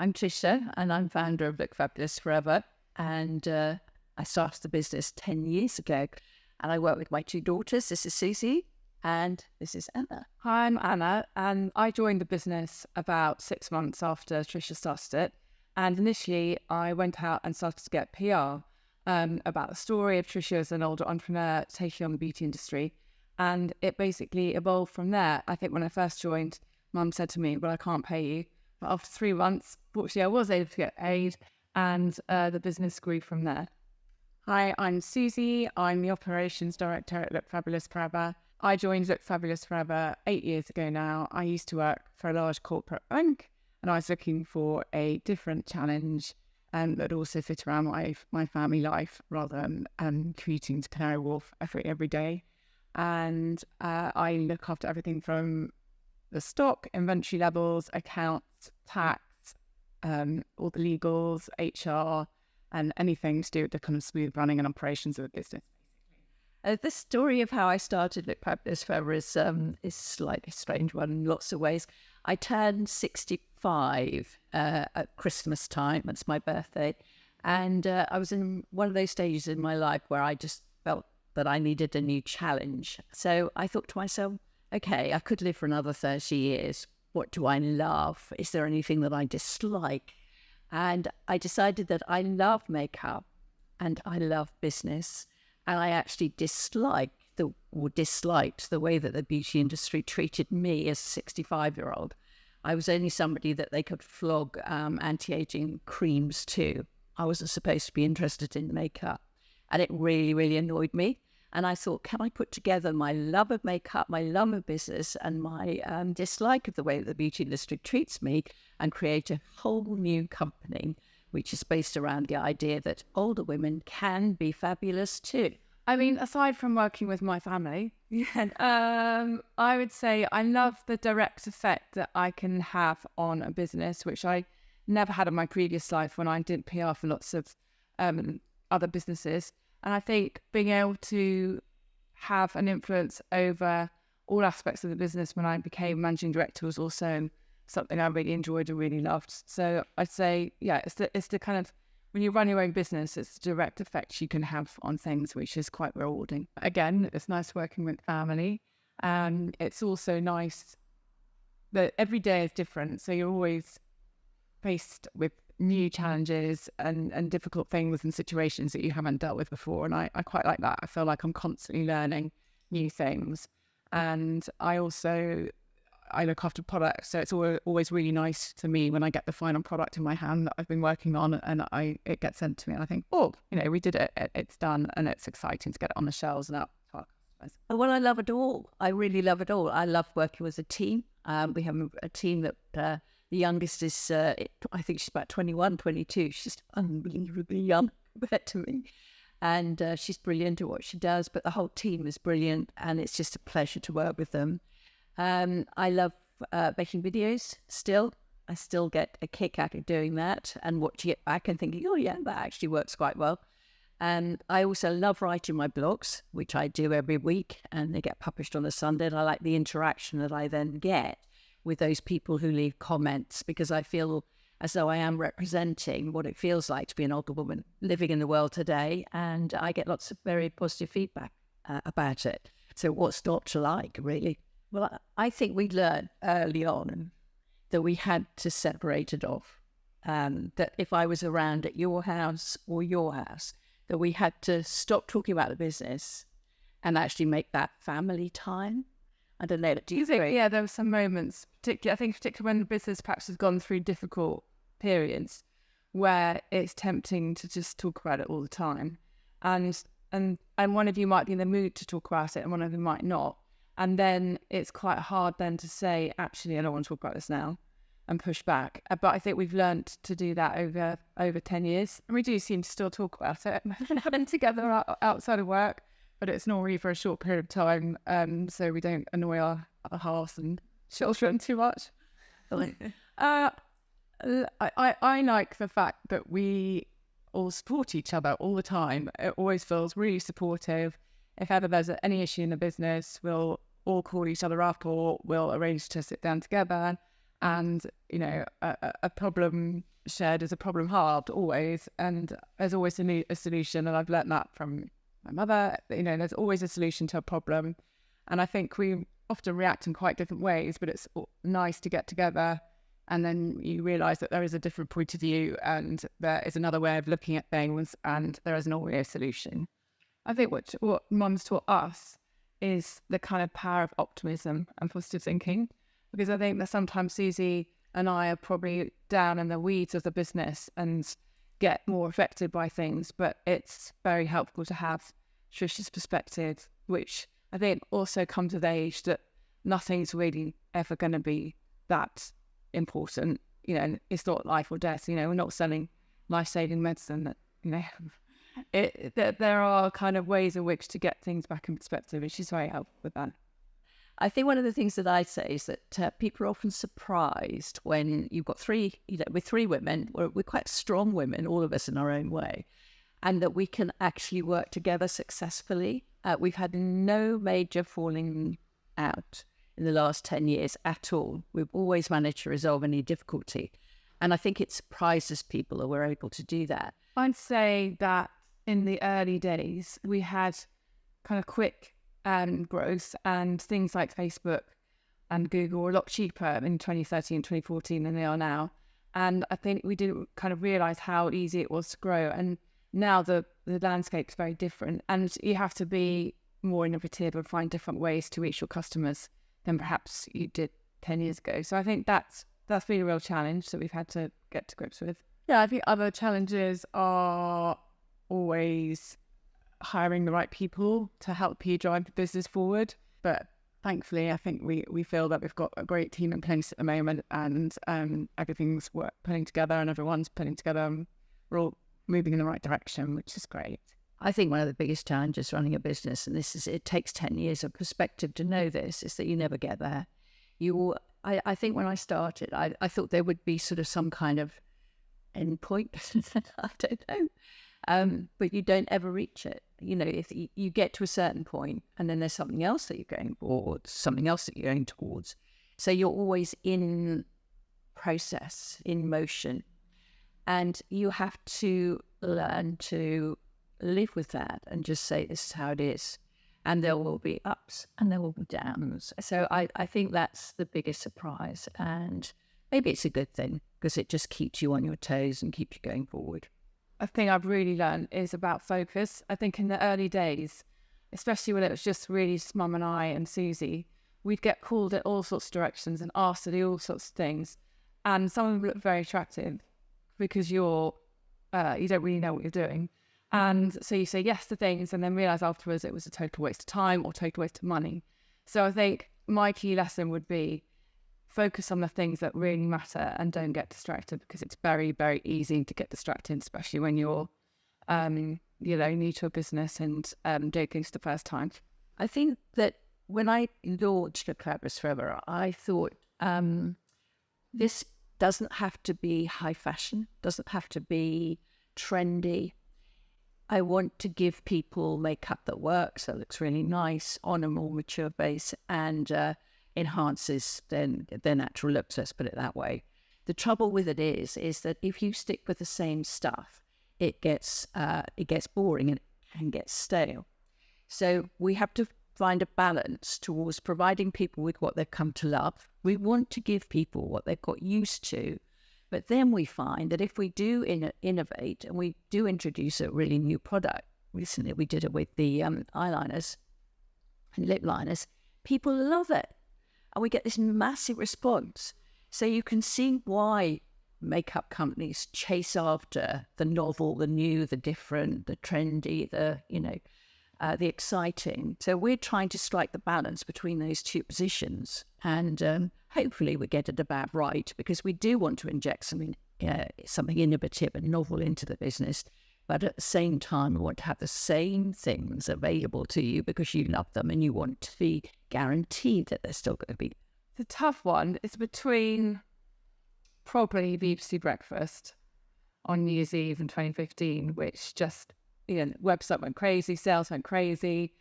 I'm Tricia, and I'm founder of Look Fabulous Forever. And I started the business 10 years ago. And I work with my two daughters. This is Suzy, and this is Anna. Hi, I'm Anna, and I joined the business about 6 months after Tricia started it. And initially, I went out and started to get PR about the story of Tricia as an older entrepreneur taking on the beauty industry. And it basically evolved from there. I think when I first joined, Mum said to me, well, I can't pay you. But after 3 months, fortunately, I was able to get aid, and the business grew from there. Hi, I'm Suzy. I'm the Operations Director at Look Fabulous Forever. I joined Look Fabulous Forever 8 years ago now. I used to work for a large corporate bank, and I was looking for a different challenge that also fit around my family life rather than commuting to Canary Wharf every day. And I look after everything from the stock, inventory levels, accounts, tax, all the legals, HR, and anything to do with the kind of smooth running and operations of the business. The story of how I started Look Fabulous Forever is slightly a strange one in lots of ways. I turned 65 at Christmas time. That's my birthday. And I was in one of those stages in my life where I just felt that I needed a new challenge. So I thought to myself, okay, I could live for another 30 years. What do I love? Is there anything that I dislike? And I decided that I love makeup and I love business. And I actually disliked the way that the beauty industry treated me as a 65-year-old. I was only somebody that they could flog anti-aging creams to. I wasn't supposed to be interested in makeup. And it really, really annoyed me. And I thought, can I put together my love of makeup, my love of business, and my dislike of the way that the beauty industry treats me, and create a whole new company, which is based around the idea that older women can be fabulous too. I mean, aside from working with my family, I would say I love the direct effect that I can have on a business, which I never had in my previous life when I did PR for lots of other businesses. And I think being able to have an influence over all aspects of the business when I became managing director was also something I really enjoyed and really loved. So I'd say, yeah, it's the kind of, when you run your own business, it's the direct effects you can have on things, which is quite rewarding. Again, it's nice working with family. And it's also nice that every day is different. So you're always faced with new challenges and difficult things and situations that you haven't dealt with before. And I quite like that. I feel like I'm constantly learning new things. And I look after products. So it's always really nice to me when I get the final product in my hand that I've been working on and it gets sent to me. And I think, oh, we did it. It's done. And it's exciting to get it on the shelves and out to our customers. Well, I love it all. I really love it all. I love working with a team. We have a team that the youngest is, I think she's about 21, 22. She's unbelievably young compared to me. And she's brilliant at what she does, but the whole team is brilliant. And it's just a pleasure to work with them. I love making videos still. I still get a kick out of doing that and watching it back and thinking, oh yeah, that actually works quite well. And I also love writing my blogs, which I do every week, and they get published on a Sunday. And I like the interaction that I then get with those people who leave comments, because I feel as though I am representing what it feels like to be an older woman living in the world today. And I get lots of very positive feedback about it. So what's not to like, really? Well, I think we learned early on that we had to separate it off. That if I was around at your house or your house, that we had to stop talking about the business and actually make that family time. I don't know. Do you think? Yeah, there were some moments, particularly when the business perhaps has gone through difficult periods, where it's tempting to just talk about it all the time, and one of you might be in the mood to talk about it, and one of you might not, and then it's quite hard then to say, actually, I don't want to talk about this now, and push back. But I think we've learned to do that over 10 years, and we do seem to still talk about it and together outside of work. But it's normally for a short period of time, so we don't annoy our house and children too much. I like the fact that we all support each other all the time. It always feels really supportive. If ever there's any issue in the business, we'll all call each other up or we'll arrange to sit down together. And, you know, a problem shared is a problem halved always. And there's always a solution. And I've learnt that from my mother. You know, there's always a solution to a problem. And I think we often react in quite different ways, but it's nice to get together and then you realise that there is a different point of view and there is another way of looking at things and there isn't always a solution. I think what Mum's taught us is the kind of power of optimism and positive thinking, because I think that sometimes Suzy and I are probably down in the weeds of the business and get more affected by things, but it's very helpful to have Tricia's perspective, which I think also comes with age, that nothing's really ever going to be that important. You know, it's not life or death. You know, we're not selling life-saving medicine. That, you know, there are kind of ways in which to get things back in perspective, and she's very helpful with that. I think one of the things that I say is that people are often surprised when you've got three, you know, we're three women, we're quite strong women, all of us in our own way, and that we can actually work together successfully. We've had no major falling out in the last 10 years at all. We've always managed to resolve any difficulty. And I think it surprises people that we're able to do that. I'd say that in the early days, we had kind of quick growth, and things like Facebook and Google were a lot cheaper in 2013, 2014 than they are now. And I think we didn't kind of realise how easy it was to grow. And now the landscape's very different, and you have to be more innovative and find different ways to reach your customers than perhaps you did 10 years ago. So I think that's been a real challenge that we've had to get to grips with. Yeah, I think other challenges are always hiring the right people to help you drive the business forward. But thankfully, I think we feel that we've got a great team in place at the moment, and everything's pulling together and everyone's pulling together. And we're all moving in the right direction, which is great. I think one of the biggest challenges running a business, and it takes 10 years of perspective to know this, is that you never get there. I think when I started, I thought there would be sort of some kind of end point. I don't know. But you don't ever reach it. You know, if you get to a certain point and then there's something else that you're going towards, something else that you're going towards. So you're always in process, in motion. And you have to learn to live with that and just say, this is how it is. And there will be ups and there will be downs. So I think that's the biggest surprise. And maybe it's a good thing because it just keeps you on your toes and keeps you going forward. A thing I've really learned is about focus. I think in the early days, especially when it was just really Mum and I and Suzy, we'd get called in all sorts of directions and asked to do all sorts of things. And some of them look very attractive because you don't really know what you're doing. And so you say yes to things and then realise afterwards it was a total waste of time or total waste of money. So I think my key lesson would be focus on the things that really matter and don't get distracted, because it's very, very easy to get distracted, especially when you're, new to a business and doing things the first time. I think that when I launched A Collaborative Forever, I thought this doesn't have to be high fashion, doesn't have to be trendy. I want to give people makeup that works, that looks really nice on a more mature base and enhances their natural looks, let's put it that way. The trouble with it is that if you stick with the same stuff, it gets boring and it can get stale. So we have to find a balance towards providing people with what they've come to love. We want to give people what they've got used to. But then we find that if we do innovate and we do introduce a really new product, recently we did it with the eyeliners and lip liners, people love it. And we get this massive response. So you can see why makeup companies chase after the novel, the new, the different, the trendy, the exciting. So we're trying to strike the balance between those two positions. And hopefully we get it about right, because we do want to inject something innovative and novel into the business. But at the same time, we want to have the same things available to you because you love them and you want to be guaranteed that they're still going to be. The tough one is between probably BBC Breakfast on New Year's Eve in 2015, which just, website went crazy, sales went crazy.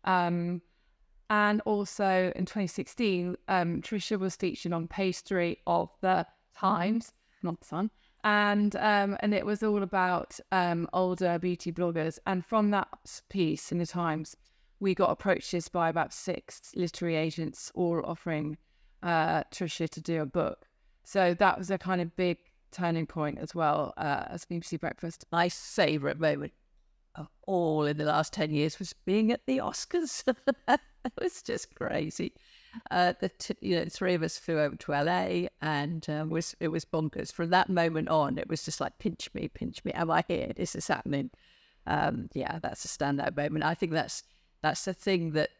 And And also in 2016, Tricia was featured on page 3 of the Times, not the Sun, and it was all about older beauty bloggers. And from that piece in the Times, we got approaches by about 6 literary agents, all offering Tricia to do a book. So that was a kind of big turning point as well as BBC Breakfast. My favourite moment of all in the last 10 years was being at the Oscars. It was just crazy. The three of us flew over to LA, and it was bonkers. From that moment on, it was just like, pinch me, am I here? This is happening. That's a standout moment. I think that's the thing that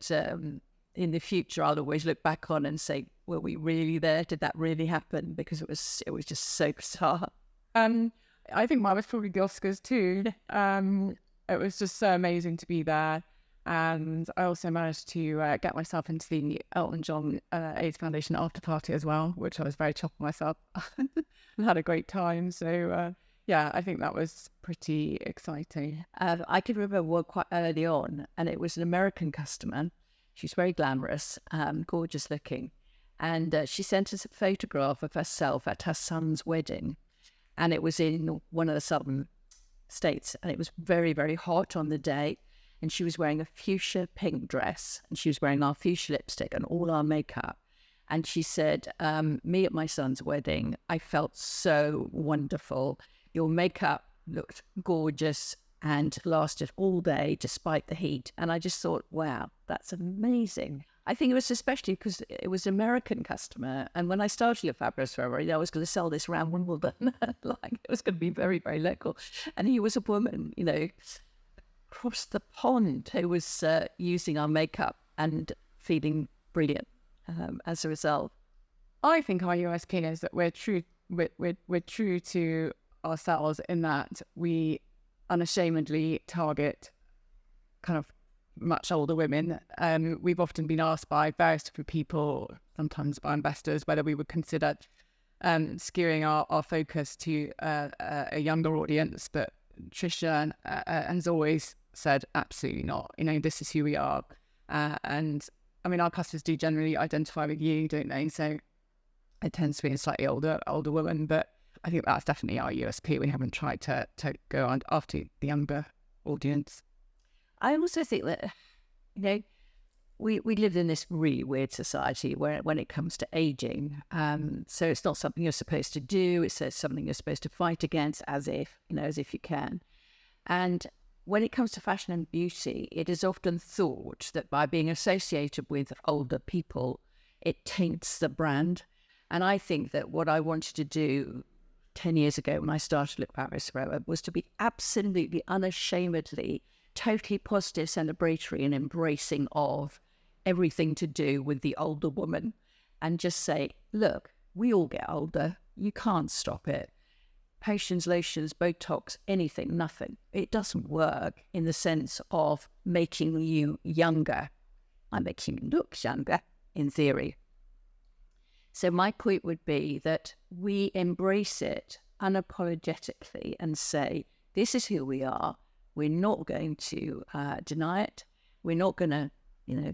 in the future I'll always look back on and say, were we really there? Did that really happen? Because it was just so bizarre. I think mine was probably the Oscars too. It was just so amazing to be there. And I also managed to get myself into the Elton John AIDS Foundation after party as well, which I was very chuffed with myself. And had a great time. So I think that was pretty exciting. I can remember one quite early on, and it was an American customer. She's very glamorous, gorgeous looking. And she sent us a photograph of herself at her son's wedding. And it was in one of the southern states. And it was very, very hot on the day. And she was wearing a fuchsia pink dress. And she was wearing our fuchsia lipstick and all our makeup. And she said, me at my son's wedding, I felt so wonderful. Your makeup looked gorgeous and lasted all day despite the heat. And I just thought, wow, that's amazing. I think it was especially because it was an American customer. And when I started at Fabulous Forever, I was going to sell this around Wimbledon. Like, it was going to be very, very local. And he was a woman, across the pond who was using our makeup and feeling brilliant as a result. I think our USP is that we're true to ourselves in that we unashamedly target kind of much older women. We've often been asked by various different people, sometimes by investors, whether we would consider skewing our focus to a younger audience. But Tricia has always said, absolutely not. This is who we are. And I mean, our customers do generally identify with you, don't they? So it tends to be a slightly older woman, but I think that's definitely our USP. We haven't tried to go on after the younger audience. I also think that, we live in this really weird society where when it comes to aging, so it's not something you're supposed to do. It's something you're supposed to fight against as if you can. And when it comes to fashion and beauty, it is often thought that by being associated with older people, it taints the brand. And I think that what I wanted to do 10 years ago when I started Look Fabulous Forever was to be absolutely unashamedly totally positive, celebratory and embracing of everything to do with the older woman, and just say, look, we all get older. You can't stop it. Potions, lotions, Botox, anything, nothing. It doesn't work in the sense of making you younger. I make you look younger, in theory. So my point would be that we embrace it unapologetically and say, this is who we are. We're not going to deny it. We're not going to,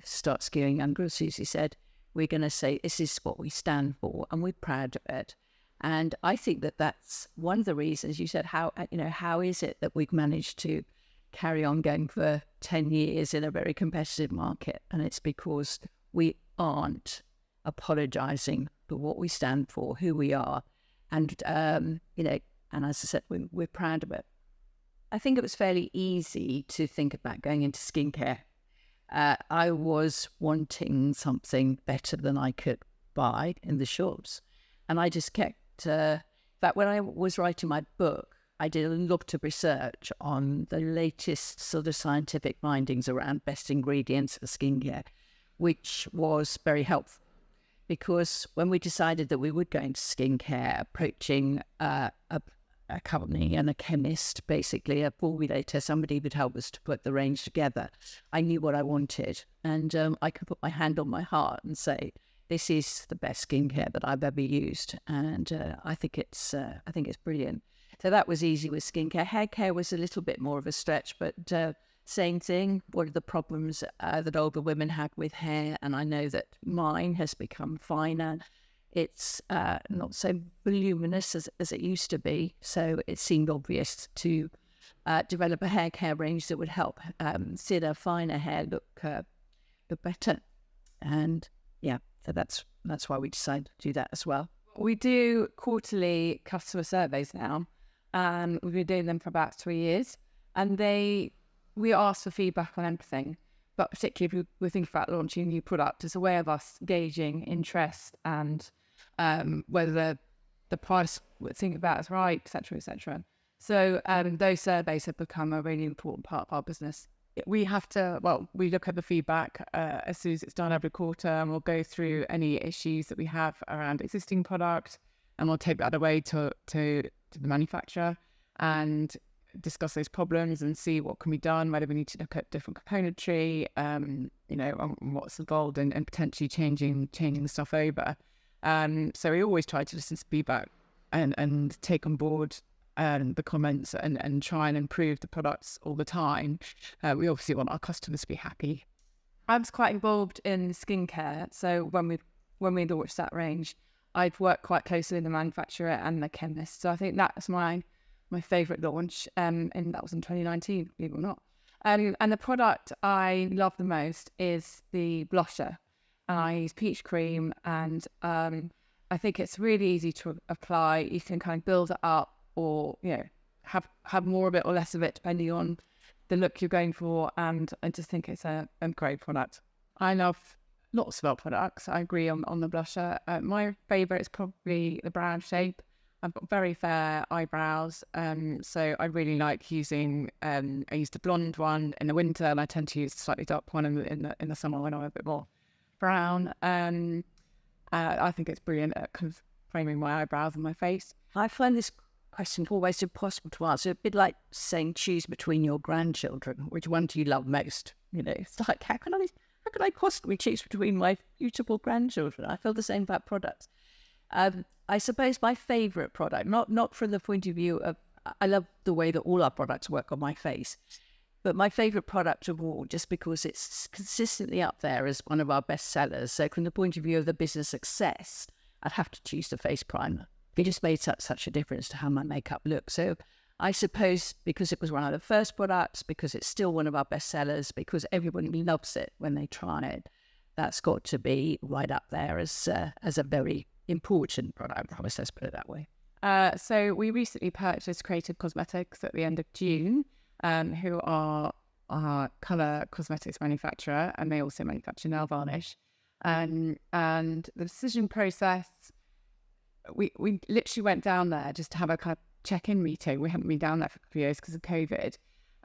start skewing younger, as Suzy said. We're going to say, this is what we stand for, and we're proud of it. And I think that that's one of the reasons you said, how is it that we've managed to carry on going for 10 years in a very competitive market? And it's because we aren't apologizing for what we stand for, who we are. And, and as I said, we're proud of it. I think it was fairly easy to think about going into skincare. I was wanting something better than I could buy in the shops. And I just kept, in fact, when I was writing my book, I did a lot of research on the latest sort of scientific findings around best ingredients for skincare, which was very helpful. Because when we decided that we would go into skincare, approaching a company and a chemist, basically a formulator, somebody would help us to put the range together. I knew what I wanted, and I could put my hand on my heart and say, this is the best skincare that I've ever used, and I think it's brilliant. So that was easy with skincare. Hair care was a little bit more of a stretch, but same thing. What are the problems that older women had with hair? And I know that mine has become finer. It's not so voluminous as it used to be. So it seemed obvious to develop a hair care range that would help thinner, finer hair look better. And yeah, so that's why we decided to do that as well. We do quarterly customer surveys now, and we've been doing them for about 3 years. And we ask for feedback on everything, but particularly if we think about launching a new product, it's a way of us gauging interest and whether the price we think about is right, etc., etc. So those surveys have become a really important part of our business. We look at the feedback as soon as it's done every quarter, and we'll go through any issues that we have around existing product, and we'll take that away to the manufacturer and discuss those problems and see what can be done, whether we need to look at different componentry, what's involved in potentially changing the stuff over. So we always try to listen to feedback and take on board the comments and try and improve the products all the time. We obviously want our customers to be happy. I was quite involved in skincare, so when we launched that range, I'd worked quite closely with the manufacturer and the chemist. So I think that's my favourite launch, and that was in 2019, believe it or not. And the product I love the most is the blusher. I use peach cream, and I think it's really easy to apply. You can kind of build it up, or have more of it or less of it depending on the look you're going for, and I just think it's a great product. I love lots of our products. I agree on the blusher. My favourite is probably the brown shape. I've got very fair eyebrows, so I really like using. I use the blonde one in the winter, and I tend to use the slightly dark one in the summer when I'm a bit more brown. I think it's brilliant at kind of framing my eyebrows and my face. I find this question always impossible to answer. A bit like saying choose between your grandchildren. Which one do you love most? It's like how can I possibly choose between my beautiful grandchildren? I feel the same about products. I suppose my favourite product, not from the point of view of, I love the way that all our products work on my face, but my favourite product of all, just because it's consistently up there as one of our best sellers. So from the point of view of the business success, I'd have to choose the face primer. It just made such a difference to how my makeup looks. So I suppose because it was one of the first products, because it's still one of our best sellers, because everybody loves it when they try it, that's got to be right up there as a very important product. I promise, let's put it that way. So we recently purchased Creative Cosmetics at the end of June, who are our colour cosmetics manufacturer, and they also manufacture nail varnish. And the decision process, we literally went down there just to have a kind of check-in meeting. We hadn't been down there for a few years because of COVID,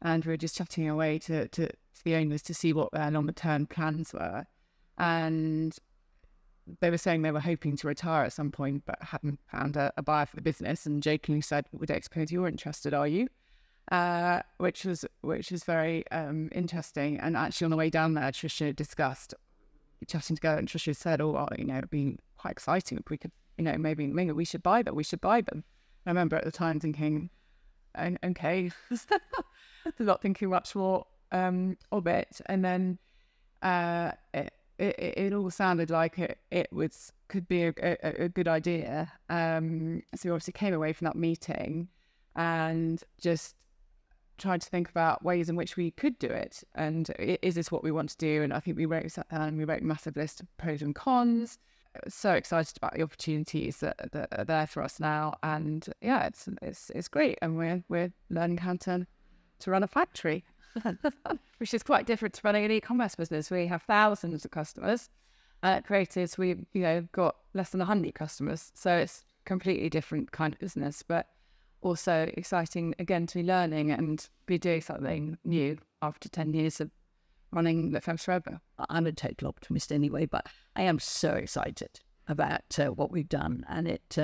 and we were just chatting away to the owners to see what their longer-term plans were. And they were saying they were hoping to retire at some point, but hadn't found a buyer for the business, and jokingly said, "We don't suppose you're interested, are you?" Which was very interesting. And actually, on the way down there, Tricia discussed chatting together, and Tricia said, it'd be quite exciting if we could, maybe we should buy them. We should buy them. I remember at the time thinking, okay, not thinking much more of it, and then it all sounded like it could be a good idea. So we obviously came away from that meeting and just tried to think about ways in which we could do it, and is this what we want to do? And I think we wrote a massive list of pros and cons. So excited about the opportunities that are there for us now, and yeah, it's great, and we're learning how to run a factory, which is quite different to running an e-commerce business. We have thousands of customers. At Creatives, we've got less than 100 customers, so it's completely different kind of business, but also exciting again to be learning and be doing something new after 10 years of running the Femmes Forever. I'm a total optimist anyway, but I am so excited about what we've done, and it's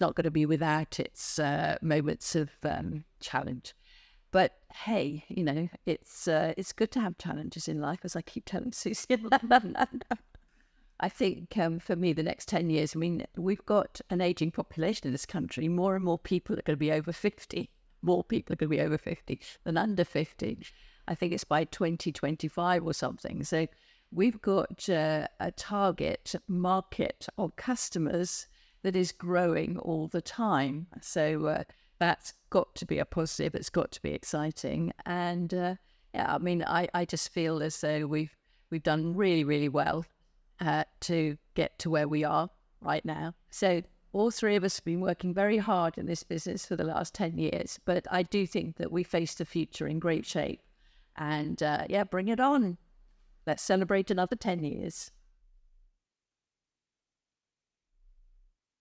not going to be without its moments of challenge. But hey, it's good to have challenges in life, as I keep telling Suzy. I think for me, the next 10 years, we've got an ageing population in this country. More and more people are going to be over 50. More people are going to be over 50 than under 50. I think it's by 2025 or something. So we've got a target market of customers that is growing all the time. So that's got to be a positive. It's got to be exciting. And yeah, I mean, I just feel as though we've done really, really well to get to where we are right now. So all three of us have been working very hard in this business for the last 10 years, but I do think that we face the future in great shape. And yeah, bring it on. Let's celebrate another 10 years.